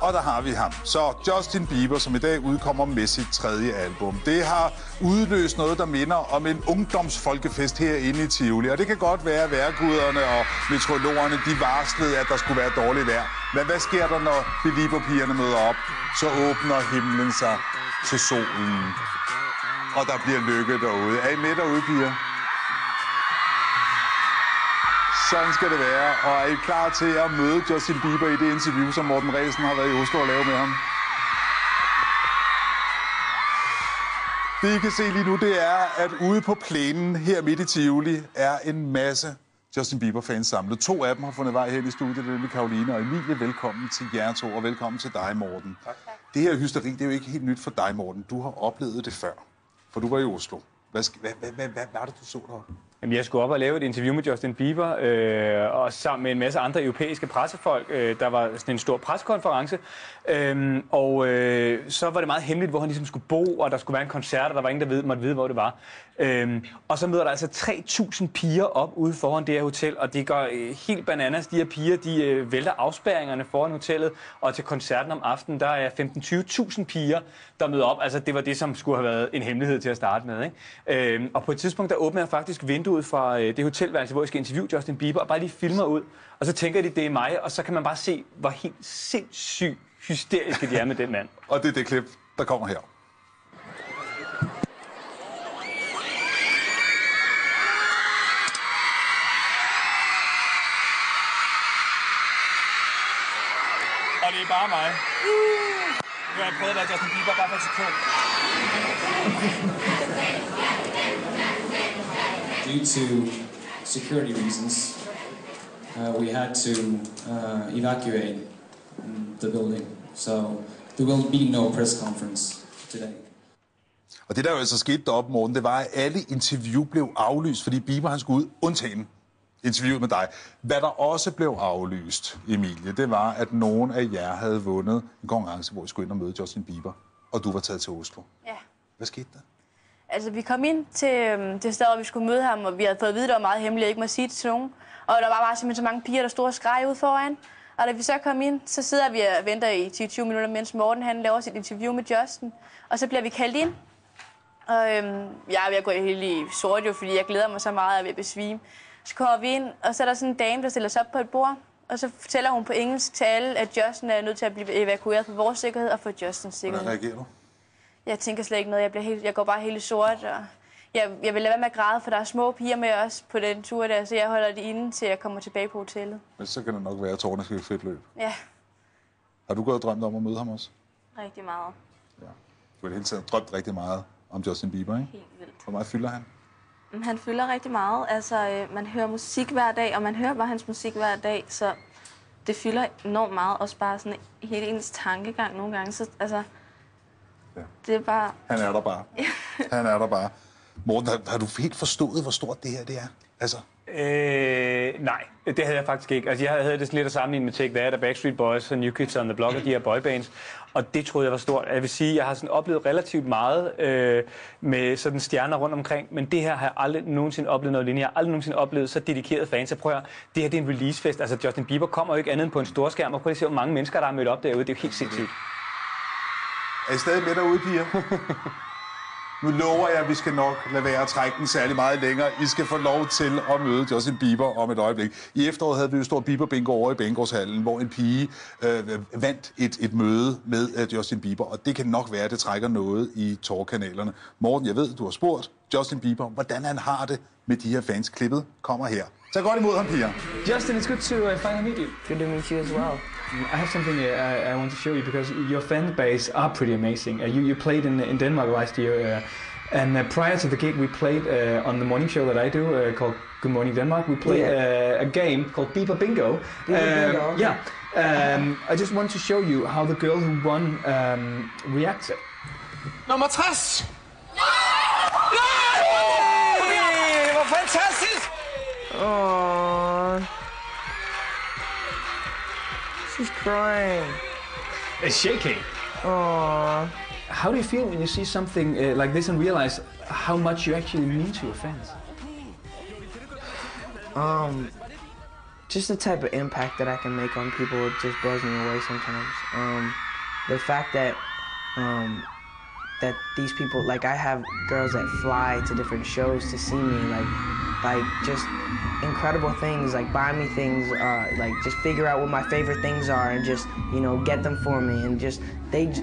Og der har vi ham. Så Justin Bieber, som i dag udkommer med sit 3. album. Det har udløst noget, der minder om en ungdomsfolkefest herinde i Tivoli. Og det kan godt være, at vejrguderne og meteorologerne, de varslede, at der skulle være dårligt vejr. Men hvad sker der, når Belieber-pigerne møder op? Så åbner himlen sig til solen. Og der bliver lykke derude. Er I med derude, piger? Sådan skal det være. Og er I klar til at møde Justin Bieber i det interview, som Morten Ræsen har været i Oslo og lave med ham? Det, I kan se lige nu, det er, at ude på plænen her midt i Tivoli er en masse Justin Bieber-fans samlet. 2 af dem har fundet vej hen i studiet, nemlig Karoline og Emilie. Velkommen til jer 2, og velkommen til dig, Morten. Tak. Det her hysteri, det er jo ikke helt nyt for dig, Morten. Du har oplevet det før, for du var i Oslo. Hvad var det, du så deroppe? Jamen, jeg skulle op og lave et interview med Justin Bieber, og sammen med en masse andre europæiske pressefolk. Der var sådan en stor pressekonference, så var det meget hemmeligt, hvor han ligesom skulle bo, og der skulle være en koncert, og der var ingen, der måtte vide, hvor det var. Og så møder der altså 3.000 piger op ude foran det her hotel, og det går helt bananas. De her piger, de vælter afspærringerne foran hotellet, og til koncerten om aftenen, der er 15-20.000 piger, der møder op. Altså, det var det, som skulle have været en hemmelighed til at starte med, ikke? Og på et tidspunkt, der åbner jeg faktisk vinduet fra det hotelværelse, hvor jeg skal interviewe Justin Bieber, og bare lige filmer ud. Og så tænker de, det er mig, og så kan man bare se, hvor helt sindssygt hysteriske de er med den mand. Og det er det klip, der kommer her. Og det er bare mig. Nu har jeg prøvet at være Justin Bieber bare for et sekund. Due to security reasons, we had to evacuate the building. So there will be no press conference today. Og det der jo altså skete deroppe, Morten, det var, at alle interview blev aflyst, fordi Bieber han skulle ud, undtagen interviewet med dig. Hvad der også blev aflyst, Emilie, det var, at nogen af jer havde vundet en konkurrence, hvor I skulle ind og møde Justin Bieber, og du var taget til Oslo. Ja. Hvad skete der? Altså, vi kom ind til det sted, hvor vi skulle møde ham, og vi havde fået at vide, at det var meget hemmeligt, jeg ikke må sige det til nogen. Og der var bare simpelthen så mange piger, der stod og skreg ud foran. Og da vi så kom ind, så sidder vi og venter i 10-20 minutter, mens Morten han laver sit interview med Justin. Og så bliver vi kaldt ind. Og jeg er ved at gå helt i sort jo, fordi jeg glæder mig så meget, at jeg vil besvime. Så kommer vi ind, og så er der sådan en dame, der stiller sig op på et bord. Og så fortæller hun på engelsk til alle, at Justin er nødt til at blive evakueret for vores sikkerhed og for Justins sikkerhed. Hvordan reagerer du? Jeg tænker slet ikke noget. Jeg går bare helt i sort. Og jeg vil lade være med at græde, for der er små piger med os på den tur der, så jeg holder det inde, til jeg kommer tilbage på hotellet. Men så kan det nok være, at tårerne skal fedt løb. Ja. Har du gået og drømt om at møde ham også? Rigtig meget. Ja. Du har hele tiden drømt rigtig meget om Justin Bieber, ikke? Helt vildt. Hvor meget fylder han? Han fylder rigtig meget. Altså, man hører musik hver dag, og man hører bare hans musik hver dag, så det fylder enormt meget. Også bare sådan hele ens tankegang nogle gange. Så altså, ja. Det er bare... Han er der bare. Han er der bare. Morten, har du helt forstået, hvor stort det her det er? Altså... Nej, det havde jeg faktisk ikke. Altså, jeg havde det sådan lidt at sammenligne med Take That og Backstreet Boys og New Kids on the Block og de her boybands. Og det troede jeg var stort. Jeg vil sige, jeg har sådan oplevet relativt meget med sådan stjerner rundt omkring, men det her har jeg aldrig nogensinde oplevet noget lignende. Jeg har aldrig nogensinde oplevet så dedikerede fans. Jeg prøver, det her det er en releasefest. Altså, Justin Bieber kommer jo ikke andet end på en stor skærm, og prøv at se, hvor mange mennesker, der er mødt op derude. Det er jo helt sindssygt. Er I stadig med derude, piger? Nu lover jeg, at vi skal nok lade være at trække den særlig meget længere. I skal få lov til at møde Justin Bieber om et øjeblik. I efteråret havde vi jo stor Bieber-bingo over i Bengårdshallen, hvor en pige vandt et møde med Justin Bieber. Og det kan nok være, at det trækker noget i tårkanalerne. Morten, jeg ved, du har spurgt Justin Bieber, hvordan han har det med de her fans. Klippet kommer her. Så godt imod ham, piger. Justin, it's good to finally meet you. Good to meet you as well. I have something I want to show you because your fan base are pretty amazing. You played in Denmark last year, and prior to the gig we played on the morning show that I do called Good Morning Denmark. We played a game called Bieber Bingo. Bingo. Yeah. I just want to show you how the girl who won reacted. Nummer 60! Nej! Det var fantastisk! Aww. She's crying. It's shaking. Aww. How do you feel when you see something like this and realize how much you actually mean to your fans? just the type of impact that I can make on people just blows me away sometimes. The fact that that these people, like I have girls that fly to different shows to see me, like just incredible things, like buy me things, like just figure out what my favorite things are and just, you know, get them for me, and just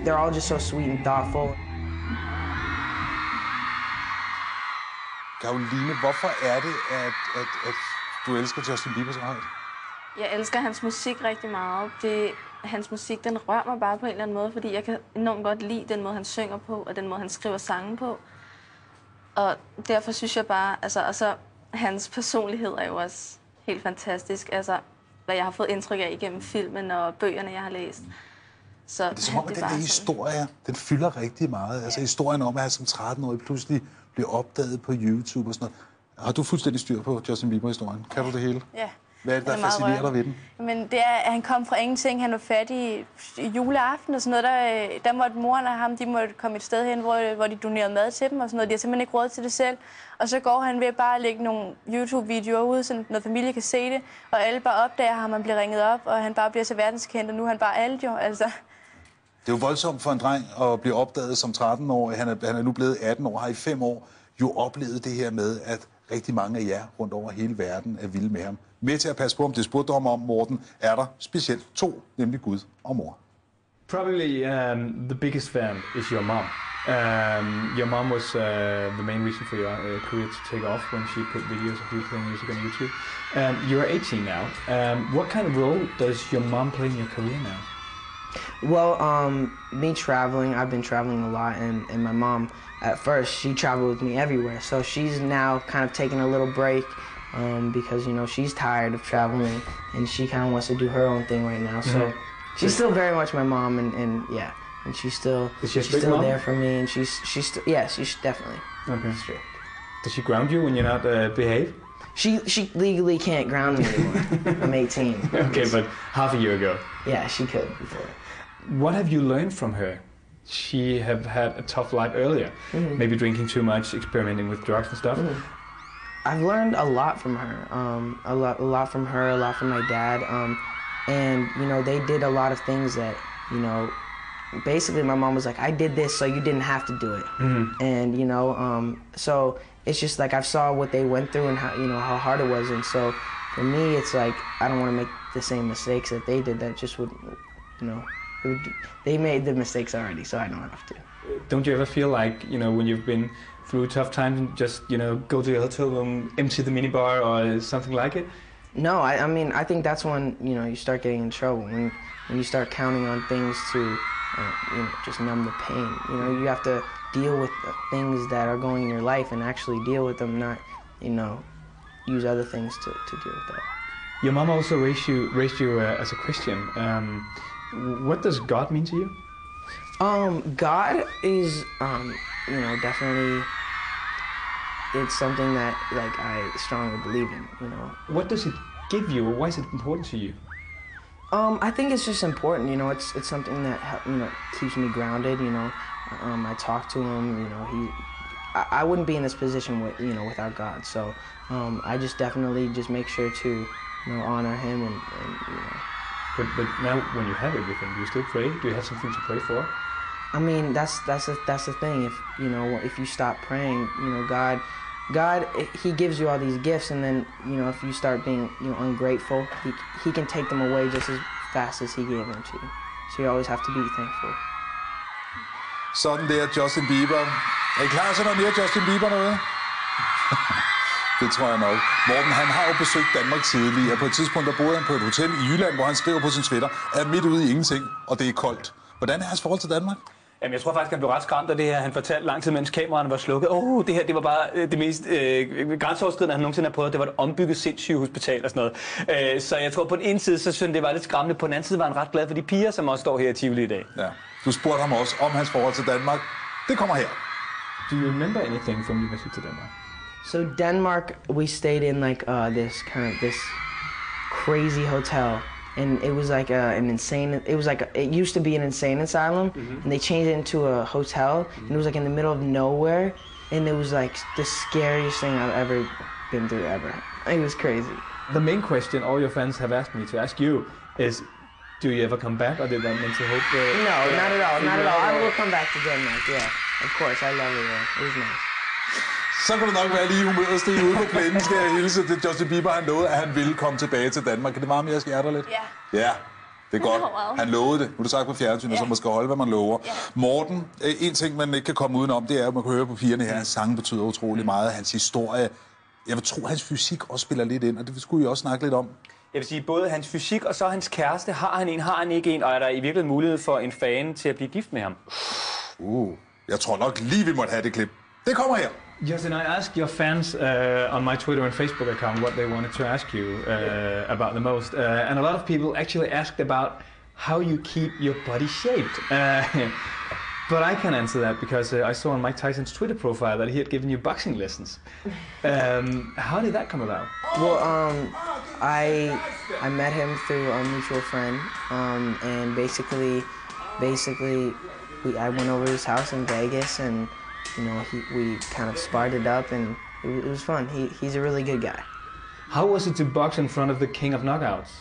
they're all just so sweet and thoughtful. Caroline, hvorfor er det, at du elsker Justin Bieber så højt? Jeg elsker hans musik rigtig meget. Hans musik, den rører mig bare på en eller anden måde, fordi jeg kan enormt godt lide den måde, han synger på, og den måde, han skriver sange på. Og derfor synes jeg bare, og så hans personlighed er jo også helt fantastisk. Altså, hvad jeg har fået indtryk af igennem filmen og bøgerne, jeg har læst. Så det er som om, at den her historie, den fylder rigtig meget. Altså historien om, at han som 13-årig pludselig bliver opdaget på YouTube og sådan noget. Har du fuldstændig styr på Justin Bieber-historien? Kan du det hele? Ja. Hvad er det, der fascinerer dig ved den? Men det er, at han kom fra ingenting. Han var fattig i juleaften og sådan noget. Der måtte moren og ham, de måtte komme et sted hen, hvor de donerede mad til dem og sådan noget. De har simpelthen ikke råd til det selv. Og så går han ved bare at lægge nogle YouTube-videoer ud, så når familie kan se det. Og alle bare opdager ham, han bliver ringet op, og han bare bliver så verdenskendt, og nu er han bare alt jo. Altså. Det er jo voldsomt for en dreng at blive opdaget som 13-årig. Han er nu blevet 18 år, har i 5 år jo oplevet det her med, at rigtig mange af jer rundt over hele verden er vilde med ham. Med til at passe på, om det spurgte om, Morten, er der specielt 2, nemlig Gud og mor. Probably the biggest fan is your mom. Your mom was the main reason for your career to take off when she put videos of you playing music on YouTube. You're 18 now. What kind of role does your mom play in your career now? Well, me traveling, I've been traveling a lot, and my mom, at first, she traveled with me everywhere. So she's now kind of taking a little break because, you know, she's tired of traveling and she kind of wants to do her own thing right now. So she's still very much my mom, and yeah, and she's still there for me, and she's still, yeah, she's definitely strict. Does she ground you when you're not behave? She legally can't ground me anymore. I'm 18. Okay, but half a year ago. Yeah, she could before. What have you learned from her? She have had a tough life earlier, maybe drinking too much, experimenting with drugs and stuff. I've learned a lot from her, a lot from her, a lot from my dad, and you know, they did a lot of things that, you know, basically my mom was like, I did this so you didn't have to do it, and you know, so it's just like I've saw what they went through and how, you know, how hard it was, and so for me it's like I don't want to make the same mistakes that they did. That just would, you know, they made the mistakes already, so I don't have to. Don't you ever feel like, you know, when you've been through tough times, just, you know, go to your hotel room, empty the minibar or something like it? No, I mean, I think that's when, you know, you start getting in trouble, when you start counting on things to, you know, just numb the pain. You know, you have to deal with the things that are going in your life and actually deal with them, not, you know, use other things to deal with that. Your mom also raised you as a Christian. What does God mean to you? God is, you know, definitely, it's something that, like, I strongly believe in, you know. What does it give you, or why is it important to you? I think it's just important, you know, it's something that, you know, keeps me grounded, you know. I talk to him, you know, I wouldn't be in this position with, you know, without God, so I just definitely just make sure to, you know, honor him and you know. But now when you have everything, do you still pray? Do you have something to pray for? I mean, that's the thing. If, you know, if you stop praying, you know, God, he gives you all these gifts, and then, you know, if you start being, you know, ungrateful, he can take them away just as fast as he gave them to you. So you always have to be thankful. Sådan der, Justin Bieber. Er I klar til noget mere Justin Bieber noget? Det tror jeg nok. Morten, han har jo besøgt Danmark tidligere. På et tidspunkt, der boede han på et hotel i Jylland, hvor han skriver på sin Twitter, er midt ude i ingenting, og det er koldt. Hvordan er hans forhold til Danmark? Jamen, jeg tror faktisk, han blev ret skræmt af det her. Han fortalte lang tid, mens kameraerne var slukket. Det her, det var bare det mest grænseoverskridende, han nogensinde har prøvet. Det var et ombygget sindssygehospital og sådan noget. Så jeg tror, på den ene side, så synes det var lidt skræmmende. På den anden side var han ret glad for de piger, som også står her i Tivoli i dag. Ja. Du spurgte ham også om hans forhold til Danmark. Det kommer her. Do you remember anything from your visit to Denmark? So Denmark, we stayed in like this crazy hotel, and it was like it used to be an insane asylum, and they changed it into a hotel, and it was like in the middle of nowhere, and it was like the scariest thing I've ever been through ever. It was crazy. The main question all your fans have asked me to ask you is, do you ever come back, or did that mental hope? No, not at all. Not at all. I will come back to Denmark. Yeah, of course. I love it there. It was nice. Så kan du nok være lige i humøret, Stig, ude på plænen, skal jeg hilse til Justin Bieber. Han lovede, at han ville komme tilbage til Danmark. Kan det varme jeres hjerter lidt? Ja. Ja, det er godt. Han lovede det. Nu er det sagt på fjernsynet, så man skal holde, hvad man lover. Morten, en ting, man ikke kan komme udenom, det er, at man kan høre på pigerne her, at sangen betyder utrolig meget. Hans historie. Jeg vil tro, at hans fysik også spiller lidt ind, og det skulle I også snakke lidt om. Jeg vil sige, både hans fysik og så hans kæreste, har han ikke en, og er der i virkeligheden mulighed for en fan til at blive gift med ham? Jeg tror nok lige, vi måtte have det klip. Det kommer her. Justin, I asked your fans on my Twitter and Facebook account what they wanted to ask you about the most, and a lot of people actually asked about how you keep your body shaped. But I can answer that because I saw on Mike Tyson's Twitter profile that he had given you boxing lessons. How did that come about? Well, I met him through a mutual friend, and basically, I went over to his house in Vegas, and we kind of sparred it up, and it was fun. He's a really good guy. How was it to box in front of the king of knockouts?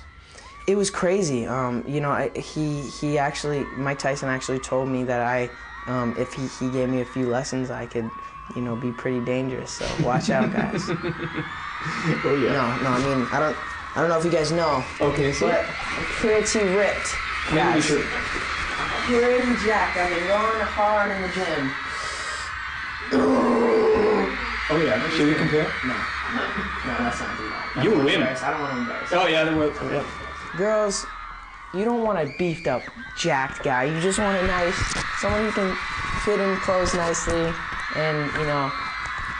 It was crazy. He actually, Mike Tyson actually told me that if he gave me a few lessons, I could, be pretty dangerous. So watch out, guys. Oh yeah. No. I mean, I don't know if you guys know. Okay, so but I'm pretty ripped. maybe we should. Pretty jacked. I've been going hard in the gym. Oh yeah. Should we compare? No, that's not too bad. You win. I don't want to embarrass. Oh yeah, that worked. Yeah. Girls, you don't want a beefed up, jacked guy. You just want a nice, someone who can fit in clothes nicely and,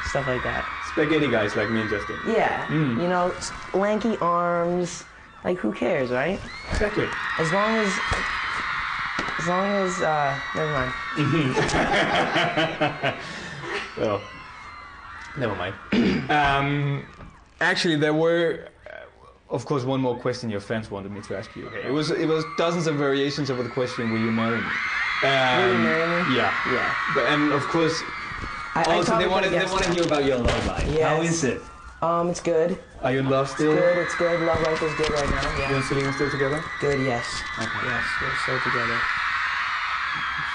stuff like that. Spaghetti guys like me and Justin. Yeah, lanky arms. Like, who cares, right? Exactly. As long as, never mind. Well, never mind. Actually, there were, of course, one more question your fans wanted me to ask you. Okay. It was dozens of variations of the question, will you marry me? Will you marry me? Yeah. Yeah. And of course, also they want to hear about your love life. Yes. How is it? It's good. Are you in love still? It's good. Love life is good right now. You Yeah. and Selena still together? Good, yes. Okay. Yes, we're still together.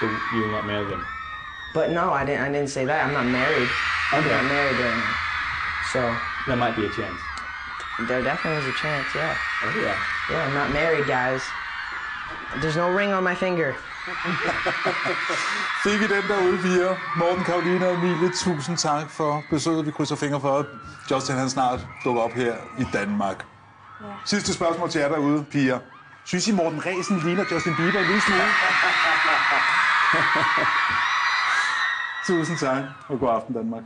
So you will not marry them? But no, I didn't say that. I'm not married. Okay. I'm not married right now. So There might be a chance. there definitely is a chance, yeah. Oh yeah. Yeah, I'm not married, guys. There's no ring on my finger. Fik I den derude, piger. Morten, Karoline og Emilie, tusind tak for besøget. Vi krydser fingre for, at Justin han snart dukker op her i Danmark. Ja. Sidste spørgsmål til jer derude, piger. Synes I, Morten Ræsen ligner Justin Bieber en lille smule? Tusind tak, og god aften, Danmark.